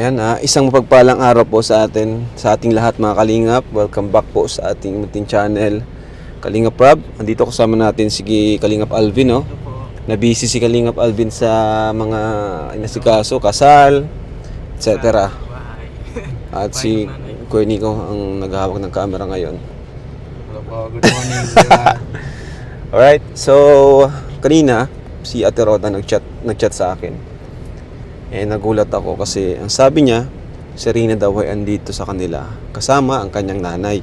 Ayan, isang mapagpalang araw po sa atin, sa ating lahat mga Kalingap. Welcome back po sa ating munting channel, Kalingap Rob. Andito kasama natin si Kalingap Alvin, no? Na-busy si Kalingap Alvin sa mga inasikaso, kasal, etc. At si Kuya Nico ang naghahawak ng camera ngayon. Good morning, everyone. Alright, so kanina si Ate Roda nagchat sa akin. Nagulat ako kasi ang sabi niya, si Rina daw ay andito sa kanila kasama ang kanyang nanay.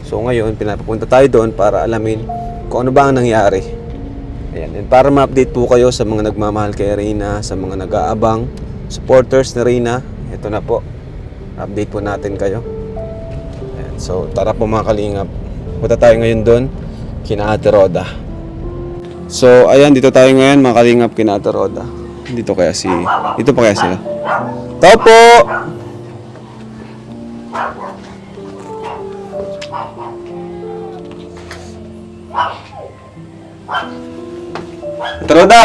So ngayon, pinapapunta tayo doon para alamin kung ano ba ang nangyari. Ayan, and para ma-update po kayo sa mga nagmamahal kay Rina, sa mga nag-aabang supporters ni Rina, ito na po, update po natin kayo. Ayan, so tara po mga Kalingap, punta tayo ngayon doon kina Ate Roda. So ayan, dito tayo ngayon mga Kalingap kina Ate Roda. Dito pa kaya sila. Tao po! Ate Roda!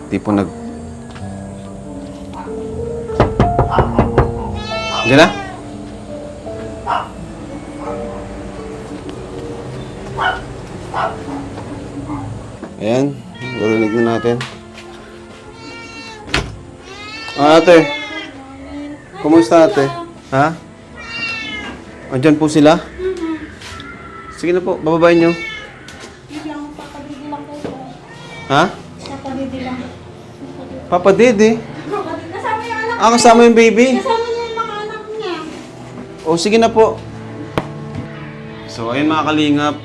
Di po nag... Diyan na? Ayan, narinig na natin. Ate. Kumusta ate? Ha? Andyan po sila? Sige na po, bababain nyo. Ha? Papa Dede? Kasama yung baby? O, sige na po. So, ayun mga Kalingap,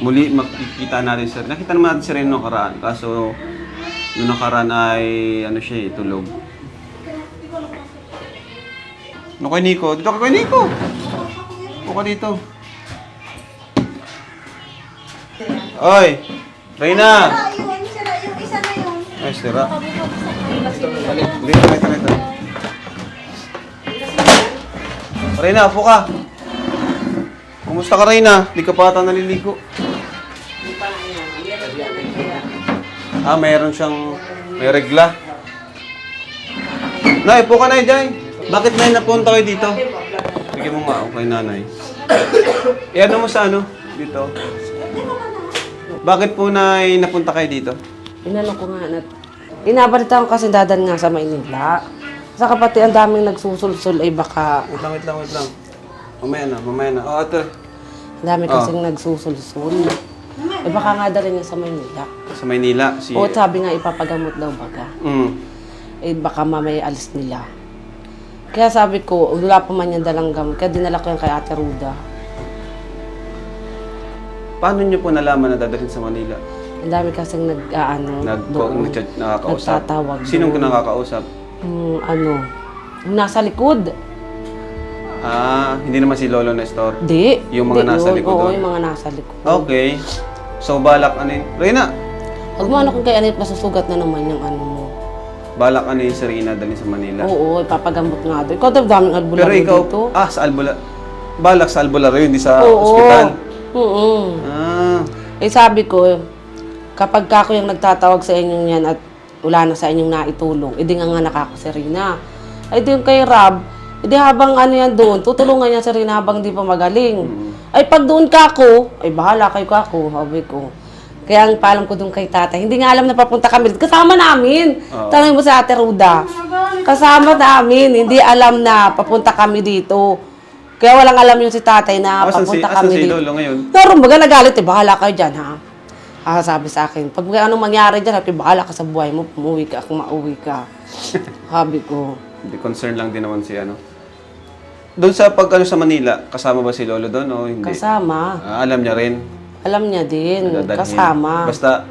muli makikita natin sir. Nakita naman natin si Reno nakaraan. Kaso, noong nakaraan ay, tulog. Ano kay Nico? Dito ka kay Nico! Upo ka dito. Oy! Reyna! Yung isa na yung... Ay, sira. Dito. Reyna, upo ka. Kumusta ka, Reyna? Di ka pa ata naliligo. May regla. Nay, upo ka na, Jay. Bakit nay napunta kayo dito? Bigyan mo nga ako kay nanay. Ano mo sa dito? Bakit po nay napunta kayo dito? Inano ko nga, inabalita ko kasi dadan nga sa Maynila. Saka pati ang daming nagsusulsul ay baka... Wait lang. Mamaya na. O, ate. Ang dami kasing nagsusulsul. Eh baka nga dalhin niya sa Maynila. Sa Maynila? O sabi nga ipapagamot daw baga. Eh baka mamaya alis nila. Kaya sabi ko, wala pa man yung dalang gamot. Kaya dinala ko yan kay Ate Ruda. Paano niyo po nalaman na dadalhin sa Manila? Ang dami kasing nakakausap? nagtatawag. Sinong nakakausap? Yung nasa likod. Hindi naman si Lolo Nestor? Di. Yung mga nasa likod Oo, doon? yung mga nasa likod. Okay. So, balak Reyna! Huwag mo kung kay Anit, masusugat na naman yung mo. Balak si Reyna dalhin sa Manila? Oo, ipapagamot nga doon. Ikaw daw daming albularyo Pero ikaw, dito. sa balak sa albularyo, hindi sa ospital? Oo. Sabi ko, kapag ako yung nagtatawag sa inyong yan at wala na sa inyong naitulong, edi nga nakako si Rina. Ay di yung kay Rob, edi habang yan doon, tutulungan niya si Rina habang di pa magaling. Ay pag doon kako, ay bahala kayo kako, sabi ko. Kaya ang paalam ko doon kay tatay, hindi nga alam na papunta kami. Kasama namin. Tanongin mo sa Ate Ruda. Kasama namin, hindi alam na papunta kami dito. Kaya walang alam yung si tatay na papunta kami dito. Asan si Lolo ngayon? Pero baga nagalit bahala kayo dyan ha. Sabi sa akin, pag may anong mangyari dyan, bahala ka sa buhay mo, umuwi ka, kung mauwi ka. Sabi ko. Hindi, concern lang din naman si Doon sa sa Manila, kasama ba si Lolo doon o hindi? Kasama. Alam niya rin? Alam niya din, kasama. Basta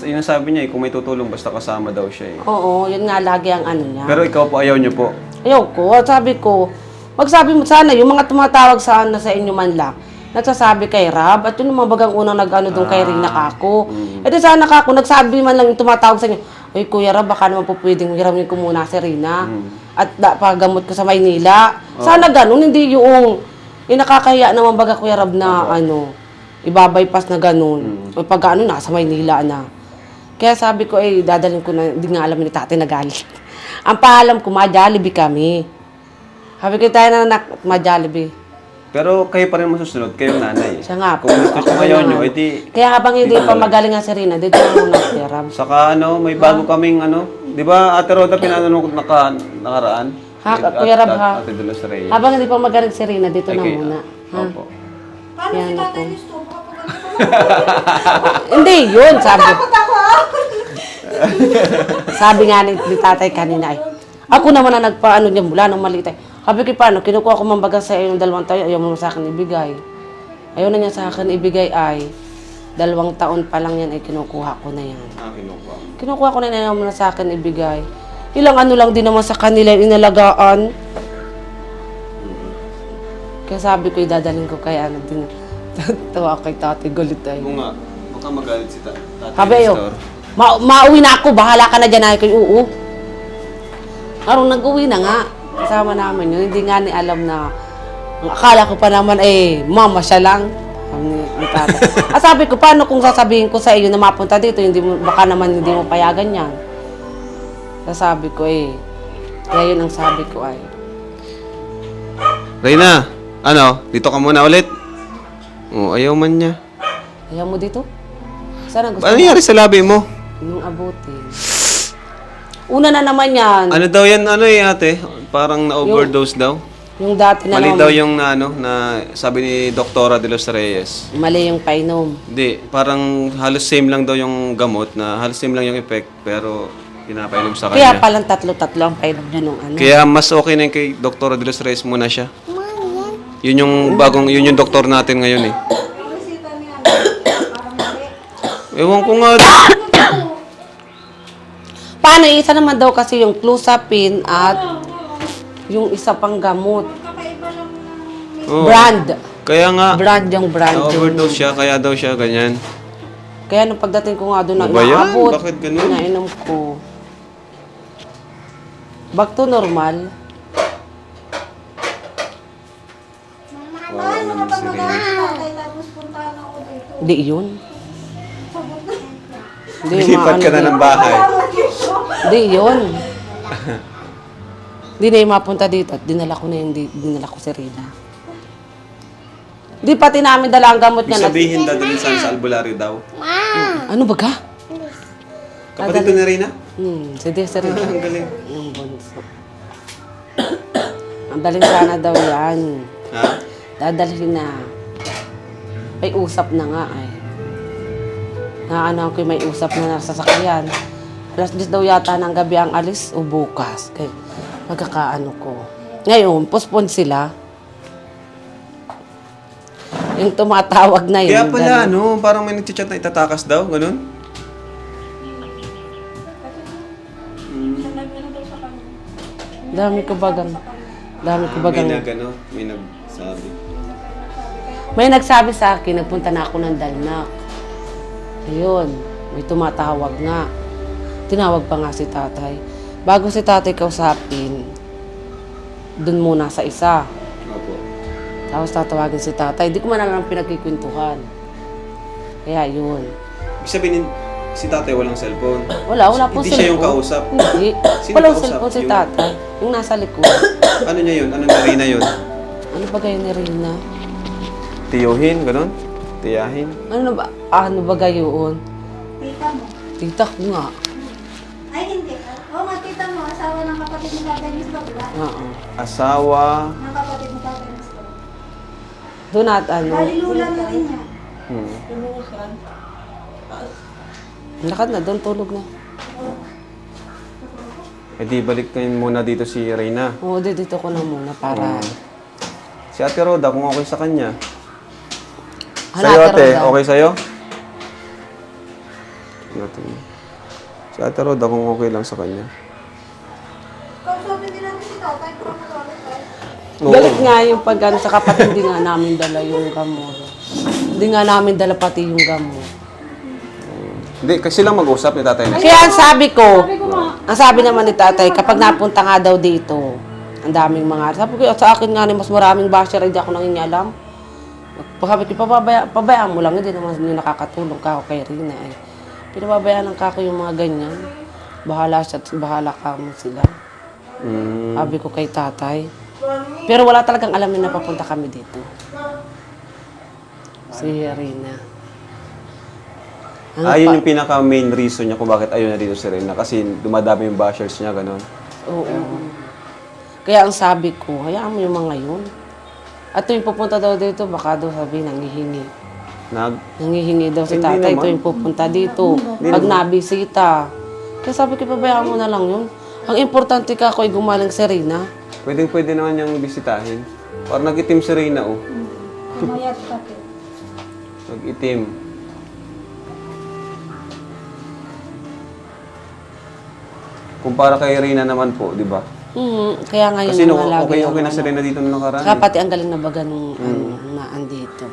yun ang sabi niya, kung may tutulong, basta kasama daw siya eh. Oo, yun nga lagi ang niya. Pero ikaw po, ayaw niyo po? Ayaw ko, sabi ko, magsabi mo sana, yung mga tumatawag sa inyo man lang, nagsasabi kay Rab, at yun yung mga bagang unang doon kay Rina kako. E di sana kako, nagsabi man lang yung tumatawag sa inyo, ay Kuya Rab, baka naman po pwedeng hiramin ko muna si Rina. At pagamot ko sa Maynila. Sana ganun, hindi nakakahiya naman baga Kuya Rab na ibabypass na ganun. O pag nasa Maynila na. Kaya sabi ko, dadalhin ko na, hindi nga alam ni tatay na galit. Ang paalam ko, ma-Jollibee kami. Sabi ko tayo na ma-Jollibee. Pero kayo pa rin masusunod, kayo nanay. Siya nga po. Kung gusto ko kayo nyo, edi... Kaya habang hindi pa magaling nga si Rina, dito na muna Kuya Rab. Saka may bago kaming di ba Ate Roda pinanong ko nakaraan? Kuya Rab ha. Ate Dolores Reyes. Habang hindi pa magaling si Rina, dito na Okay, muna. Ha? Opo. Paano Yan si ako. tatay gusto? Baka pag Hindi, yun, sabi. Takot ako Sabi nga ni tatay kanina ako naman na nagpaano niya mula nung maliit Sabi ko paano, kinukuha ko mambaga sa yung 2 taon, ayaw mo sa akin ibigay. Ayaw na niya sa akin ibigay 2 taon pa lang yan kinukuha ko na yan. Kinukuha. Kinukuha ko na yan, ayaw mo na sa akin ibigay. Ilang lang din naman sa kanila inalagaan. Kaya sabi ko, idadalhin ko kay din. Tawa kay Tati, galit Oo nga, baka magalit si Tatay. Sabi ayo, mauwi na ako, bahala ka na dyan. Ay ko, oo. Araw nag-uwi na nga. Kasama namin yun. Hindi nga ni alam na, akala ko pa naman, mama siya lang. Ni tatay. Sabi ko, paano kung sasabihin ko sa iyo na mapunta dito, baka naman hindi mo payagan yan. Sabi ko, kaya yun ang sabi ko Reyna, dito ka muna ulit? Ayaw man niya. Ayaw mo dito? Saan ang gusto Ano nangyari sa labi mo? Yung abutin. Una na naman yan. Ano daw yan, ate? Parang na-overdose daw? Yung dati na Mali naman. daw yung na sabi ni Doktora de los Reyes. Mali yung painom. Hindi, parang halos same lang daw yung gamot, na halos same lang yung effect, pero pinapainom sa Kaya kanya. palang 3 ang painom niya nung Kaya mas okay na yung kay Doktora de los Reyes muna siya. Yun yung yun yung doktor natin ngayon Ang resita niya, parang mali. Ewan ko nga. Paano? Isa naman daw kasi yung Clozapine at yung isa pang gamot. Kakaiba lang ng Oo. Brand. Kaya nga, Brand yung brand. na-overdose siya, kaya daw siya ganyan. Kaya nung pagdating ko nga doon na Ano ba yan? naabot, Bakit ganun? nainom ko. Back to normal. Mahal mo kapag magaling si tatay tapos puntahan ako dito. Hindi yun. Hindi, Lipat ka na ng bahay. Hindi yun. Hindi na yung mapunta dito at dinala ko na yung dinala ko si Rina. Di pati namin dala ang gamot Ibig niya. sabihin dadalhin sa albularyo daw. Ano ba ka? Kapatid to ni Rina? Si Desiree. Ang galing. Yung bunso. Ang daling sana daw yan. Ha? Dadalhin na. May usap na nga Naano ko may usap na nasa sasakyan. Alas 10 daw yata ng gabi ang alis o bukas. Kaya magkakaano ko. Ngayon, postpone sila. Yung tumatawag na yun. Kaya pala, ganun. parang may nagchat na itatakas daw, ganun? Dami ko bagang. May nagsabi. May nagsabi sa akin, nagpunta na ako ng Dalnak. Ayun, may tumatawag nga. Tinawag pa nga si tatay. Bago si tatay kausapin, dun muna sa isa. Opo. Tapos tatawagin si tatay. Di ko man alam pinagkikwentuhan. Kaya yun. Ibig sabihin, si tatay walang cellphone. Wala po Hindi siya yung kausap. Hindi. Sino Walang kausap? cellphone si Yung- tatay. Yung nasa likod. Ano niya yun? Ano na Rina yun? Ano ba kayo ni Rina? Tiyuhin, ganun? Tiyahin? Ano ba gayon? Tita mo. Tita ko nga. Ay, hindi. Oo nga, tita mo. Asawa ng kapatid mo tatay ni Stokla. Oo. Asawa. Ng kapatid mo tatay ni Stokla. Doon at Halilula na rin niya. Lakad na, doon tulog na. Eh di balik kayo muna dito si Reyna. Oo, dito ko na muna para... Si Ate Roda, kung okay sa kanya. Ano, Sa'yo Ate ate, Roda? okay sa'yo? Natin. Si Ate Roda, kung okay lang sa kanya. Kausapin din natin si tatay. Para magalit tayo. Oo. Galit nga yung pag sa kapatid, hindi nga namin dala yung gamot. Hindi nga namin dala pati yung gamot. Hindi, kasi lang mag-usap ni tatay na. Kaya ang sabi ko, ang sabi naman ni tatay, kapag napunta nga daw dito, Ang daming mga, sabi ko, sa akin nga mas maraming basher, hindi ako nangingialam. Sabi ko, pabayaan mo lang, hindi naman yung nakakatulong ka ako kay Rina. Eh. Pinababayaan ng kako yung mga ganyan. Bahala siya at bahala ka mo sila. Sabi ko kay tatay. Pero wala talagang alam na papunta kami dito. Si Rina. Ayun yung pinaka-main reason niya kung bakit ayaw na dito si Rina. Kasi dumadami yung bashers niya, gano'n. Oo. Kaya ang sabi ko, hayaan mo yung mga yun. At tuwing pupunta daw dito, baka daw sabi, nangihingi. Nangihingi daw si Hindi tatay naman. tuwing pupunta dito. Pag nabisita. Kaya sabi ko, pabayaan mo na lang yun. Ang importante ka ako ay gumaling si Rina. Pwede naman niyang bisitahin. Parang nag-itim si Rina, oh. Kumayat ka po. Nag-itim. Kumpara kay Rina naman po, di ba? Kaya ngayon Kasi mga lagi okay na si Rina dito nung nakaraan. Saka pati ang galing na baga nung na andito.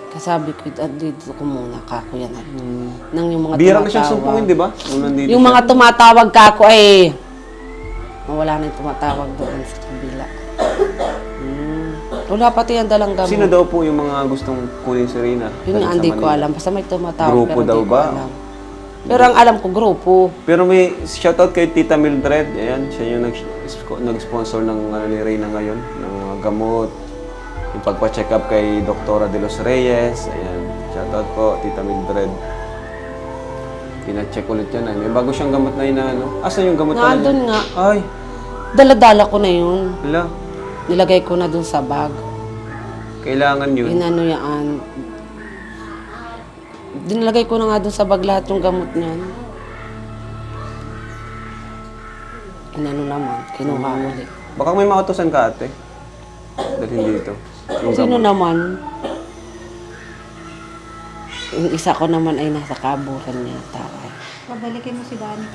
Kasabi ko, dito ko muna kako yan. Nang yung mga Bira na siya sumpungin, di ba? Nung nandito yung siya. mga tumatawag kako ay mawala na yung tumatawag doon sa kabila. Wala pati yung dalang gamot. Sino daw po yung mga gustong kunin si Rina? Yun nga, hindi ko alam. Basta may tumatawag Grupo pero daw hindi ko ba? alam. Pero ang alam ko, grupo. Pero may shoutout kay Tita Mildred. Ayan, siya yung nag-sponsor ng ni Reyna ngayon, ng mga gamot. Yung pagpa-check up kay Doktora De Los Reyes. Ayan, shoutout po, Tita Mildred. Pina-check ulit yan. May bago siyang gamot na inaano. Asan yung gamot pala Nandun niya? nga. Ay, Dala-dala ko na yun. hala. Nilagay ko na dun sa bag. Kailangan yun. Inano yan. Dinalagay ko na nga dun sa bag lahat yung gamot niyan. Inano naman, kinuha ulit. Baka may mautosan ka ate. Dalhin dito. Yung Sino gamot. naman? Yung isa ko naman ay nasa kaburan niya. Pabalikin mo si Dani.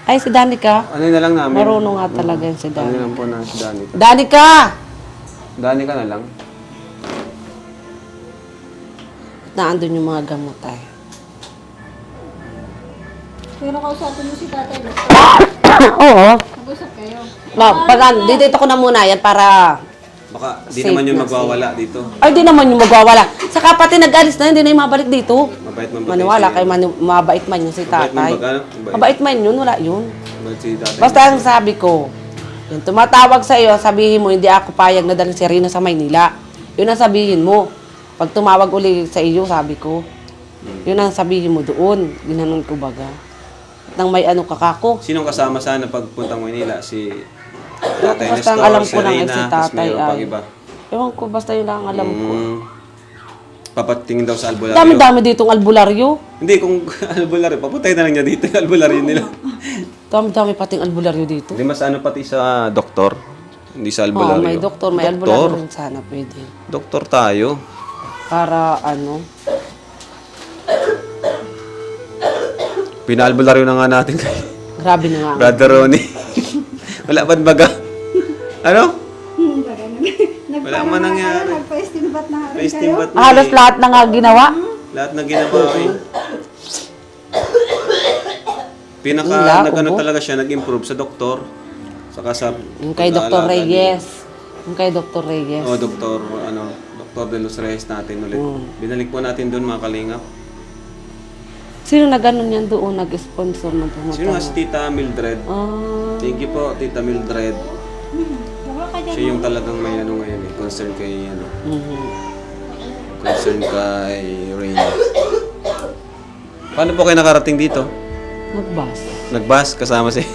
Ay, si Danica. Ano na lang namin? Marunong nga talaga yun si Ano Danica. lang po na si Danica. Danica! Danica na lang. Naandun yung mga gamot ay. Pero kausapin mo si tatay. Oo. Mag-usap kayo. Dito ko na muna yan para... Baka di Safe naman yung na, magwawala dito. Ay, di naman yung magwawala. Saka pati nag-alis na, hindi na yung mabalik dito. Mabait man ba Maniwala tayo kay mabait man yun si Mabait man tatay. ba ka? Mabait man yun, wala yun. Mabait si tatay. Basta ang sabi ko, yung tumatawag sa iyo, sabihin mo, hindi ako payag na dalhin si Rina sa Maynila. Yun ang sabihin mo. Pag tumawag uli sa iyo, sabi ko, yun ang sabihin mo doon. Ginanon ko baga. At nang may ano kakako. Sinong kasama sana pagpuntang Manila? Si Tatay Basta ang Nestor, alam si ko lang ay Rina, si tapos tatay mayroon pang ay. iba. Ewan ko, basta yun lang ang alam ko. Papatingin daw sa albularyo. Dami-dami ditong albularyo. Hindi, kung albularyo, paputay na lang niya dito yung albularyo nila. Dami-dami pating albularyo dito. Hindi mas ano pati sa doktor. Hindi sa Oo, albularyo. may doktor, may albularyo rin sana pwede. Doktor tayo. Para ano, Pinaalbularyo na nga natin kay grabe na nga. Brother Ronnie. Wala ba't baga? Ano? Wala man nangyari. Nagpa-estimbat na rin Pasting kayo. ba't na Halos lahat na nga ginawa. Lahat na ginawa eh. Pinaka Wala, nag-ano ubo. talaga siya, nag-improve sa doktor. Saka sa Yung kay Dr. pag-aalaga Reyes. Yung kay Dr. Reyes. niya. Dr. De Los Reyes natin ulit. Binalik po natin doon mga kalingap. Sino na ganun yan doon, nag-sponsor ng pumunta? Sino nga si Tita Mildred? Ah, Thank you po, Tita Mildred. Wala ka dyan. Siya yung talagang may ano ngayon eh, concern kay ano, mhm. concern kay Reyna. Paano po kayo nakarating dito? Nagbas. Nagbus kasama si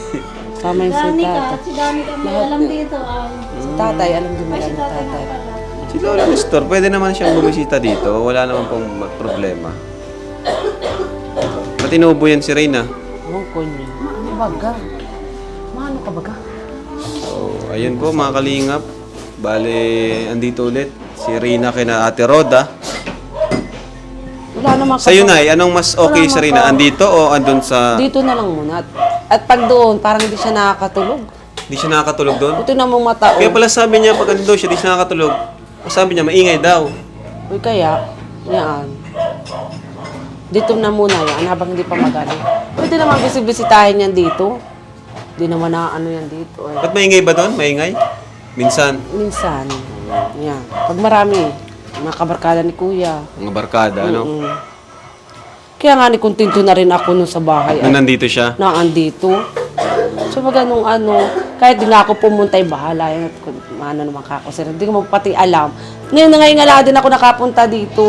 Sama yung si Dani ka. tatay. Si Dani ka may alam dito. Ay. Si tatay, alam din Ay, nila si ng tatay nga tatay. pala. Si Lola Nestor. Pwede naman siyang bumisita dito. Wala naman pong problema. Ba't inuubo yan si Reyna? Ewan ko niya. Ano baga? Maano ka baga? So, ayun po mga kalingap. Bale, andito ulit. Si Reyna kina Ate Roda. Wala naman Sa'yo, Nay, anong mas okay sa Reyna? Andito o andun sa... Dito na lang muna. At pag doon, parang hindi siya nakakatulog. Di siya nakakatulog doon? Ito na mong mata. Kaya pala sabi niya, pag andun siya, di siya nakakatulog. Sabi niya, maingay daw. Uy, kaya, yan. Dito na muna yan, habang hindi pa magaling. Pwede naman bisitahin yan dito. Di naman na ano yan dito. Eh. Ba't maingay ba doon? Maingay? Minsan. Minsan, yan. Pag marami, mga kabarkada ni Kuya. Mga barkada, ano? Mm. Kaya nga ni kontento na rin ako nun sa bahay. Nung nandito siya. Na andito. So pag anong ano, kahit di nga ako pumunta ay bahala. Yan, kung ano naman kako, sir. Hindi ko mo pati alam. Ngayon na ngayon nga lang din ako nakapunta dito.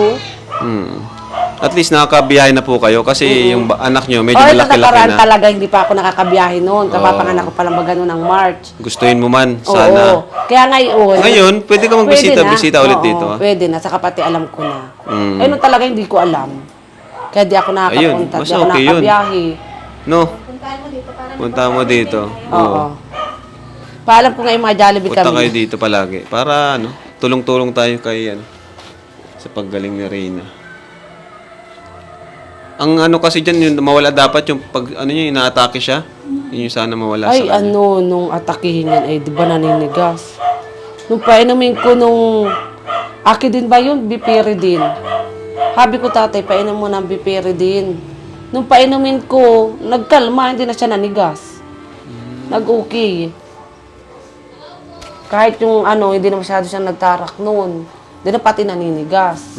At least nakakabiyahe na po kayo kasi yung anak nyo medyo Ito malaki-laki nakaraan na. talaga, hindi pa ako nakakabiyahe noon. Kapapanganak ko palang baga noon ng March. Gustuin mo man, Oo. sana. Kaya ngayon, Ngayon, pwede ka magbisita, pwede na. bisita ulit Oo, dito. Ah. Pwede na, saka pati alam ko na. Mm. Ayun talaga hindi ko alam. Kaya di ako nakakapunta, Ayun, mas di ako okay yun. nakakabiyahe. No, Puntahan mo dito para punta mo dito. Oo. Paalam ko nga yung mga Jollibee Punta kayo kami. dito palagi. Para ano, tulong-tulong tayo kay ano, sa paggaling ni Reyna. Ang ano kasi dyan, yung mawala dapat yung pag ano niya, inaatake siya. Yun yung sana mawala Ay, sa kanya. ano, nung atakihin yan, ay di ba naninigas? Nung painumin ko nung, aki din ba yun? Bipiridin. Habi ko tatay, painom mo ng bipiridin. Nung painumin ko, nagkalma, hindi na siya nanigas. Nag-okay. Kahit yung ano, hindi na masyado siya nagtarak noon. Hindi na pati naninigas.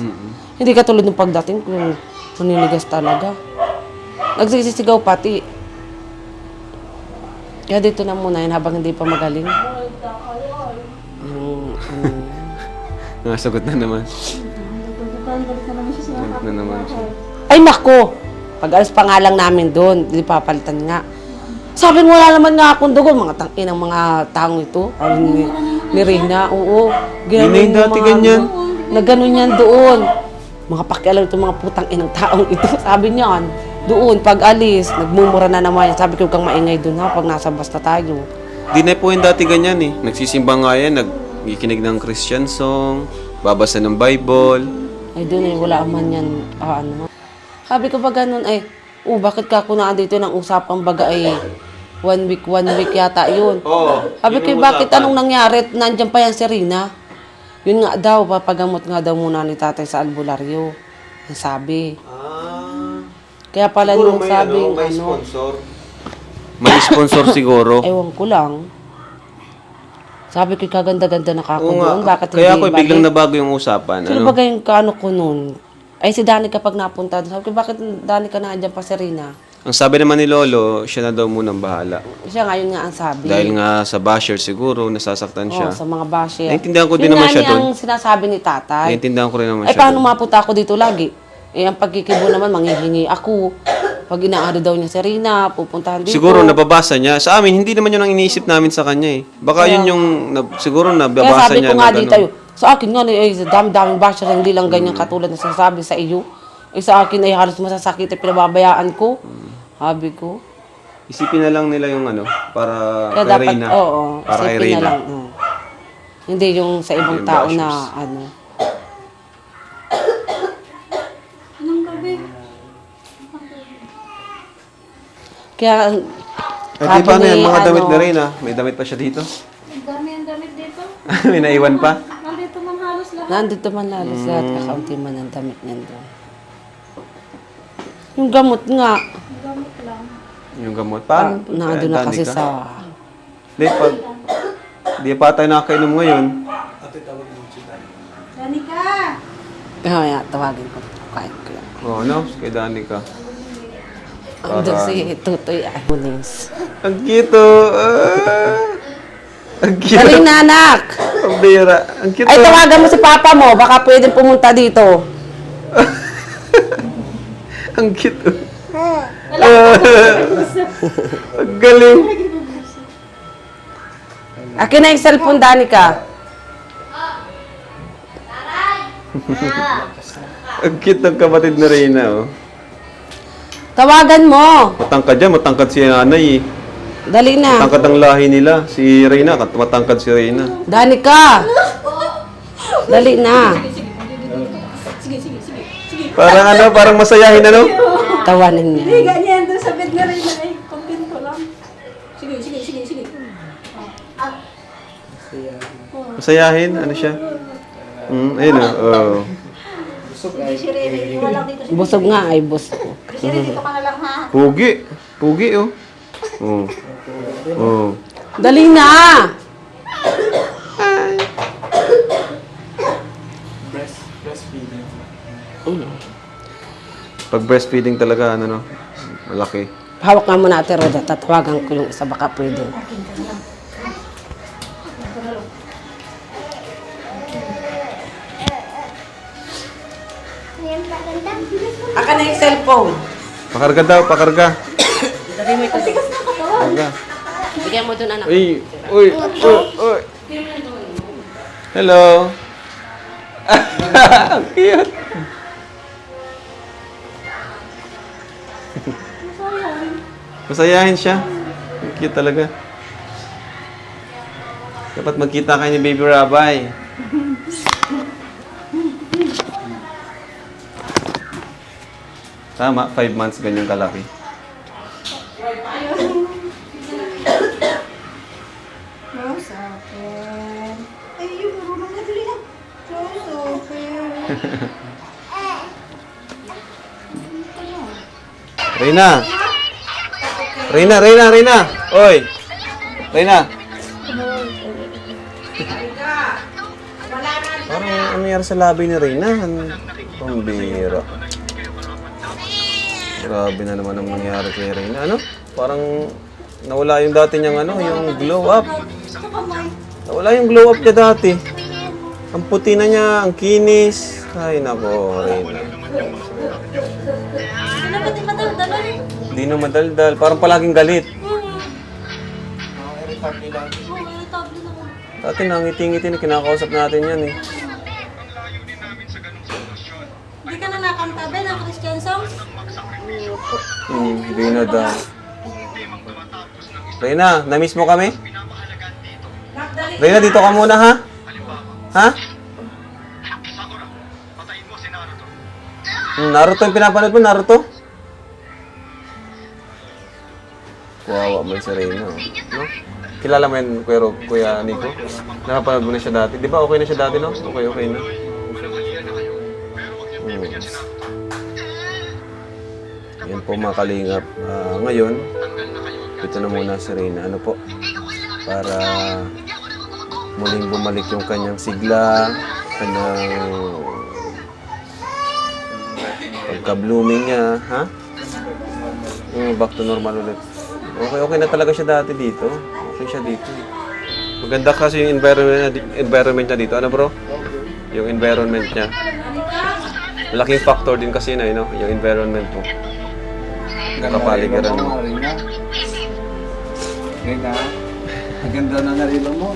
Hindi katulad ng pagdating ko, naninigas talaga. Nagsisisigaw pati. Kaya dito na muna yun habang hindi pa magaling. Nasagot na naman. Sagot na naman siya. Ay nako! Pag alis pa nga lang namin doon, di papalitan nga. Sabi mo, wala naman nga akong dugo. Mga tangin ng mga taong ito. Ni Reyna, oo. Yun na yung dati ganyan. Na ganun yan doon. Mga pakialam itong mga putang inang taong ito. Sabi niyan, doon, pag alis, nagmumura na naman yan. Sabi ko, huwag kang maingay doon ha, pag nasa basta tayo. Di na po yung dati ganyan eh. Nagsisimba nga yan, nagkikinig ng Christian song, babasa ng Bible. Ay doon eh, wala man yan, ano. Sabi ko ba ganun, ay, bakit ka ako na dito ng usapang baga ay 1 week yata yun. Oo. Sabi ko, bakit anong nangyari? Nandiyan pa yan si Rina. Yun nga daw, papagamot nga daw muna ni tatay sa albularyo. Ang sabi. Kaya pala nung sabing, sponsor. May sponsor siguro. ewan ko lang. Sabi ko, kaganda-ganda na kako Oo nga. doon. Bakit Kaya hindi ako biglang nabago yung usapan. Sino Ano? ba yung kaano ko noon? Ay, si Dani kapag napunta doon. Sabi ko, bakit Dani ka nandiyan pa si Rina? Ang sabi naman ni Lolo, siya na daw munang bahala. Siya nga, yun nga ang sabi. Dahil nga sa basher siguro, nasasaktan siya. Sa mga basher. Naintindihan ko din Yun naman nga siya niya doon. ang sinasabi ni tatay. Naintindihan ko rin naman Ay, siya paano doon. mapunta ako dito lagi? Eh, ang pagkikibo naman, manghihingi ako. Pag inaano daw niya si Rina, pupuntahan dito. Siguro nababasa niya. Sa amin, hindi naman yun ang iniisip namin sa kanya eh. Baka yun yung, siguro Kaya nababasa sabi niya ko na nga dito, gano'n. sa akin nga, dami-daming basher, hindi lang ganyan katulad na sinasabi sa iyo. Eh, sa akin ay halos masasakit at pinababayaan ko. Sabi ko. Isipin na lang nila yung ano, para Kaya kay dapat, Reyna. oo, Para kay isipin na Reyna. lang. Hindi yung sa ibang Yung tao bashers. na ano. Anong gabi? Kaya, Eh, di paano yan, mga damit ni Reyna? May damit pa siya dito? Ang dami ang damit dito. May naiwan pa? Nandito man halos lahat. nandito man lalas lahat, kakaunti man ang damit niyan doon. Yung gamot nga, Gamit lang. Yung gamot. Paano? nandun na kasi Danica? sa... Hindi, pag di pa tayo nakakainom ngayon, Danica! Kaya tawagin ko. Kain ko yan. ano, kay Danica. Andun si Tutoy Agunis. Ang cute oh. Ang cute. Dali na, anak! Ang bira. Ang cute Ay, oh. tawagan mo si Papa mo. Baka pwedeng pumunta dito. Ang cute oh. Ang galing. Akin na yung cellphone, Danica. Ang cute ng kapatid na Reyna oh. Tawagan mo. Matangkad yan, matangkad si nanay eh. Dali na. Matangkad ang lahi nila. Si Reyna, matangkad si Reyna. Danica! Dali na. Parang ano, parang masayahin ano? Tawanin Hindi, niya. ganyan. Doon sa bed na rin na eh. Pagpinto lang. Sige, sige, sige, sige. Masayahin, ano siya? Ayun oh. Sige, si Rene. Iwan lang dito. Busog nga ay busog. Si Rene, dito ka na lang ha. Pugi. Pugi oh. Oo. Oo. Dali na! Breastfeeding. Pag breastfeeding talaga, ano no? Malaki. Hawak nga muna Ate Roda, tatawagan ko yung isa, baka pwede. Aka na yung cellphone. Pakarga daw, pakarga. Dali mo ito. Pakarga. Bigyan mo dun anak. Uy, uy, uy, uy. Hello. Ang cute. Masayahin siya. Ang cute talaga. Dapat magkita kayo ni Baby Rabay. Tama, 5 months ganyan kalaki. Close open. Ay, yung marunong na dali na. Close open. Reyna! Reyna, Reyna, Reyna! Oy! Reyna! Parang ano nangyari sa labi ni Reyna? Pambira. Grabe na naman ang nangyari kay Reyna. Ano? Parang nawala yung dati niyang ano, yung glow up. Nawala yung glow up niya dati. Ang puti na niya, ang kinis. Ay, nako, Reyna. Ano ba di madaldalon? Hindi na madaldal. Parang palaging galit. Irritable lang. Oo, irritable naman. Dati nangiti-ngiti na kinakausap natin yan eh. Hindi ka na nakantabi ng Christian songs? Hindi na daw. Reyna, na-miss mo kami? Reyna, dito ka muna ha? Ha? Naruto yung pinapanood mo, Naruto? Kuwawa mo si Reyna. No? Kilala mo yan, Kuya Nico? Nakapanood mo na siya dati. Di ba okay na siya dati, no? Okay na. Yan po mga kalingap. Ngayon, ito na muna si Reyna. Ano po? Para muling bumalik yung kanyang sigla, kanyang pagka-blooming niya, ha? Back to normal ulit. Okay na talaga siya dati dito. Okay siya dito. Maganda kasi yung environment niya dito. Ano bro? Yung environment niya. Malaking factor din kasi na, yung environment mo. Kapaligiran mo. Reyna, ang ganda ng narilo mo.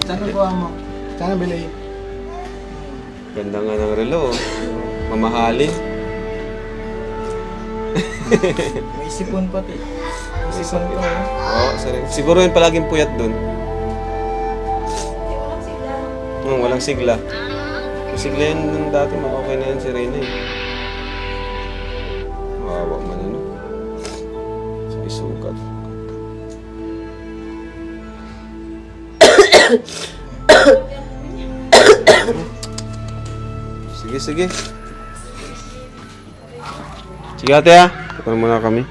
Saan nakuha mo? Saan nabili? Ganda nga ng relo. Mamahalin. May sipon pati. May sipon ko. Oo, siguro yun palaging puyat dun. Walang sigla. Yung sigla yun nung dati, okay na yun si Reyna eh. Mawawa man ano. Isukat. Sige. Sige ate ha. Ito muna kami.